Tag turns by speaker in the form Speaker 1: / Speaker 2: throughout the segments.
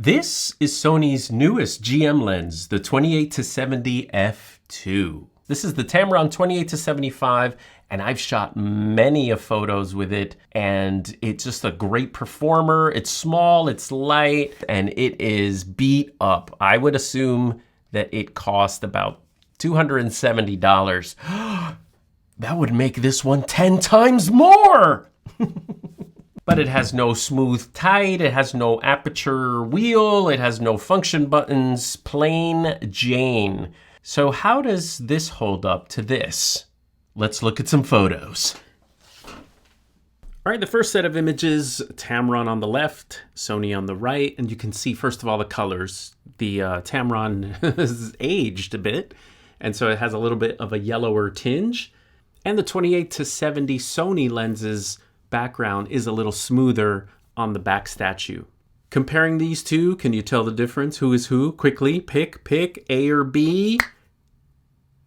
Speaker 1: This is Sony's newest GM lens, the 28-70 f2. This is the Tamron 28-75, and I've shot many of photos with it, and it's just a great performer. It's small, it's light, and it is beat up. I would assume that it cost about $270. That would make this one 10 times more! But it has no smooth tight, it has no aperture wheel, it has no function buttons, plain Jane. So how does this hold up to this? Let's look at some photos. All right, the first set of images, Tamron on the left, Sony on the right, and you can see first of all the colors. The Tamron has aged a bit, and so it has a little bit of a yellower tinge. And the 28-70 Sony lenses background is a little smoother on the back statue. Comparing these two, can you tell the difference? Who is who? Quickly, pick A or B.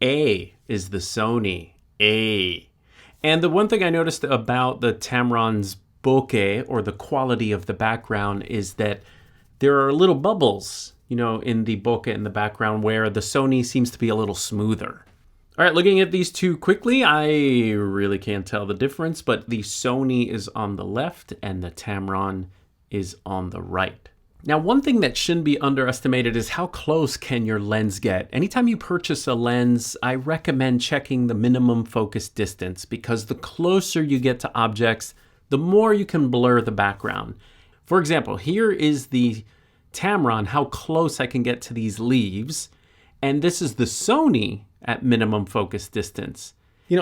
Speaker 1: A is the Sony. A. And the one thing I noticed about the Tamron's bokeh, or the quality of the background, is that there are little bubbles, in the bokeh in the background, where the Sony seems to be a little smoother. All right, looking at these two quickly, I really can't tell the difference, but the Sony is on the left and the Tamron is on the right. Now, one thing that shouldn't be underestimated is how close can your lens get. Anytime you purchase a lens, I recommend checking the minimum focus distance, because the closer you get to objects, the more you can blur the background. For example, here is the Tamron, how close I can get to these leaves, and this is the Sony at minimum focus distance.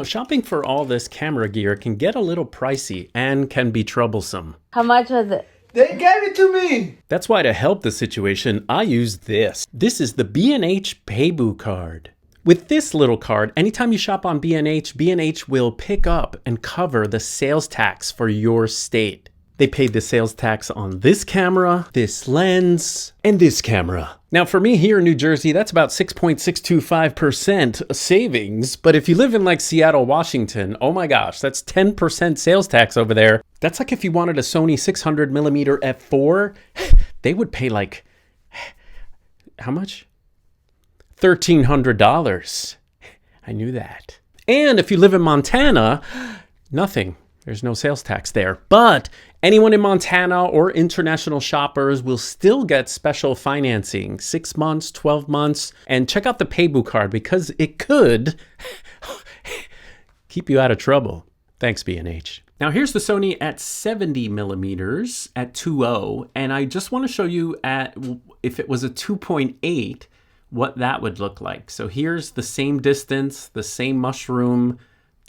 Speaker 1: Shopping for all this camera gear can get a little pricey and can be troublesome.
Speaker 2: How much was it?
Speaker 3: They gave it to me!
Speaker 1: That's why, to help the situation, I use this. This is the B&H Payboo card. With this little card, anytime you shop on B&H will pick up and cover the sales tax for your state. They paid the sales tax on this camera, this lens, and this camera. Now, for me here in New Jersey, that's about 6.625% savings. But if you live in like Seattle, Washington, oh my gosh, that's 10% sales tax over there. That's like if you wanted a Sony 600mm f4, they would pay like, how much? $1,300. I knew that. And if you live in Montana, nothing. There's no sales tax there. But anyone in Montana or international shoppers will still get special financing, 6 months, 12 months. And check out the Payboo card, because it could keep you out of trouble. Thanks, B&H. Now here's the Sony at 70mm at 2.0. And I just want to show you if it was a 2.8, what that would look like. So here's the same distance, the same mushroom,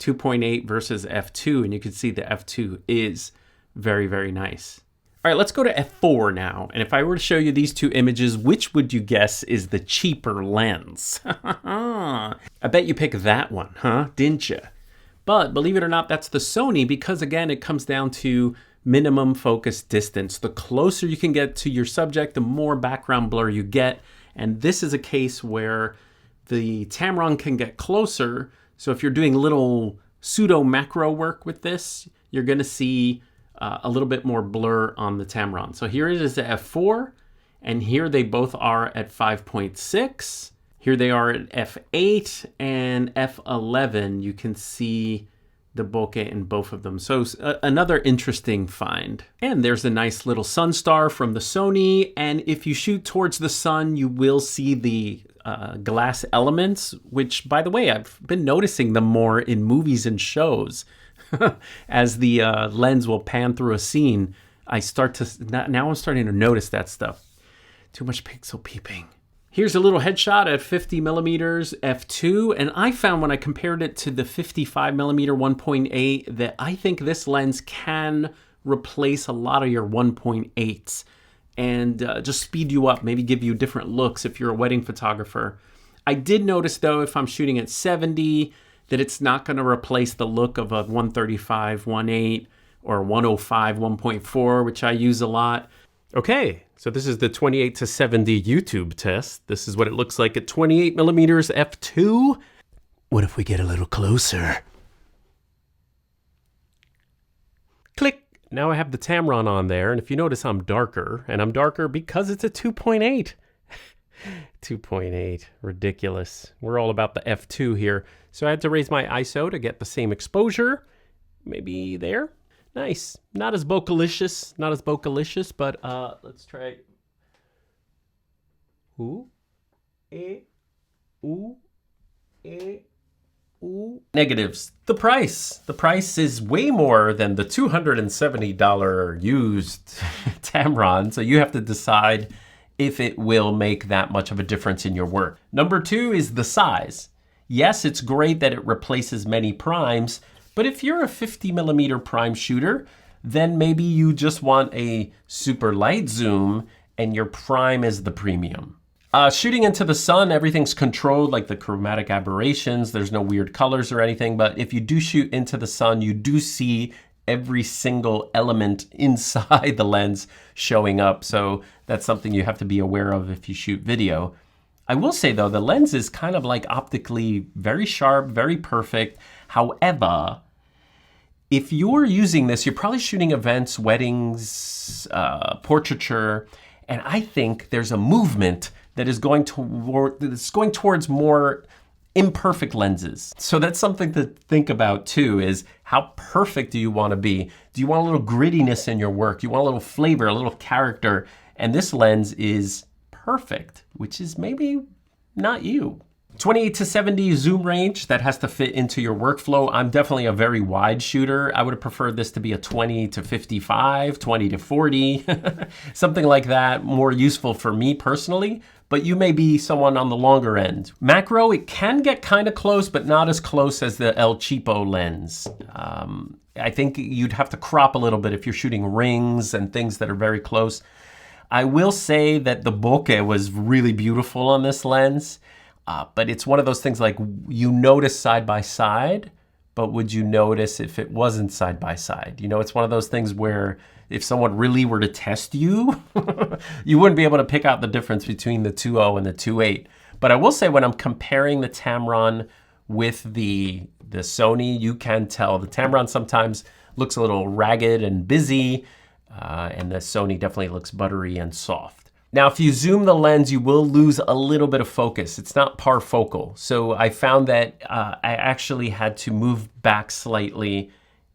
Speaker 1: 2.8 versus f2, and you can see the f2 is very, very nice. All right, let's go to f4 now. And if I were to show you these two images, which would you guess is the cheaper lens? I bet you pick that one, huh? Didn't you? But believe it or not, that's the Sony, because again, it comes down to minimum focus distance. The closer you can get to your subject, the more background blur you get. And this is a case where the Tamron can get closer. So if you're doing little pseudo macro work with this, you're going to see a little bit more blur on the Tamron. So here it is at f4, and here they both are at 5.6. Here they are at f8 and f11. You can see the bokeh in both of them. So another interesting find. And there's a nice little sun star from the Sony. And if you shoot towards the sun, you will see the glass elements, which, by the way, I've been noticing them more in movies and shows. As the lens will pan through a scene, now I'm starting to notice that stuff. Too much pixel peeping. Here's a little headshot at 50mm f2, and I found when I compared it to the 55mm 1.8 that I think this lens can replace a lot of your 1.8s. And just speed you up, maybe give you different looks if you're a wedding photographer. I did notice, though, if I'm shooting at 70, that it's not going to replace the look of a 135 1.8 or 105 1.4, which I use a lot. Okay, so this is the 28-70 YouTube test. This is what it looks like at 28mm f2. What if we get a little closer? Click. now I have the Tamron on there, and if you notice I'm darker, and I'm darker because it's a 2.8. 2.8, ridiculous. We're all about the f2 here. So I had to raise my ISO to get the same exposure. Maybe there. Nice. Not as bocalicious, but let's try. Ooh. Ooh. Ooh. Negatives. The price. The price is way more than the $270 used Tamron, so you have to decide if it will make that much of a difference in your work. Number 2 is the size. Yes, it's great that it replaces many primes, but if you're a 50mm prime shooter, then maybe you just want a super light zoom and your prime is the premium. Shooting into the sun, everything's controlled, like the chromatic aberrations. There's no weird colors or anything, but if you do shoot into the sun, you do see every single element inside the lens showing up. So that's something you have to be aware of if you shoot video. I will say though, the lens is kind of like optically very sharp, very perfect. However, if you're using this, you're probably shooting events, weddings, portraiture, and I think there's a movement that is going towards more imperfect lenses. So that's something to think about too, is how perfect do you want to be? Do you want a little grittiness in your work? Do you want a little flavor, a little character? And this lens is perfect, which is maybe not you. 28 to 70 zoom range, that has to fit into your workflow. I'm definitely a very wide shooter. I would have preferred this to be a 20 to 55, 20 to 40, something like that, more useful for me personally, but you may be someone on the longer end. Macro, it can get kind of close, but not as close as the El Cheapo lens. I think you'd have to crop a little bit if you're shooting rings and things that are very close. I will say that the bokeh was really beautiful on this lens. But it's one of those things like you notice side by side, but would you notice if it wasn't side by side? You know, it's one of those things where if someone really were to test you, you wouldn't be able to pick out the difference between the 2.0 and the 2.8. But I will say when I'm comparing the Tamron with the Sony, you can tell the Tamron sometimes looks a little ragged and busy, and the Sony definitely looks buttery and soft. Now, if you zoom the lens, you will lose a little bit of focus. It's not parfocal. So I found that I actually had to move back slightly.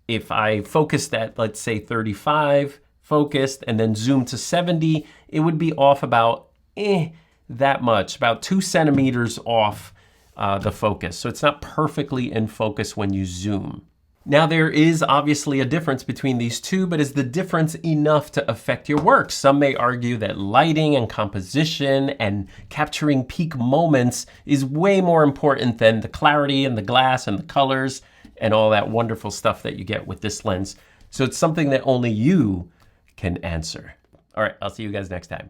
Speaker 1: If I focused at, let's say, 35 focused and then zoom to 70, it would be off about that much, about 2 centimeters off the focus. So it's not perfectly in focus when you zoom. Now, there is obviously a difference between these two, but is the difference enough to affect your work? Some may argue that lighting and composition and capturing peak moments is way more important than the clarity and the glass and the colors and all that wonderful stuff that you get with this lens. So it's something that only you can answer. All right, I'll see you guys next time.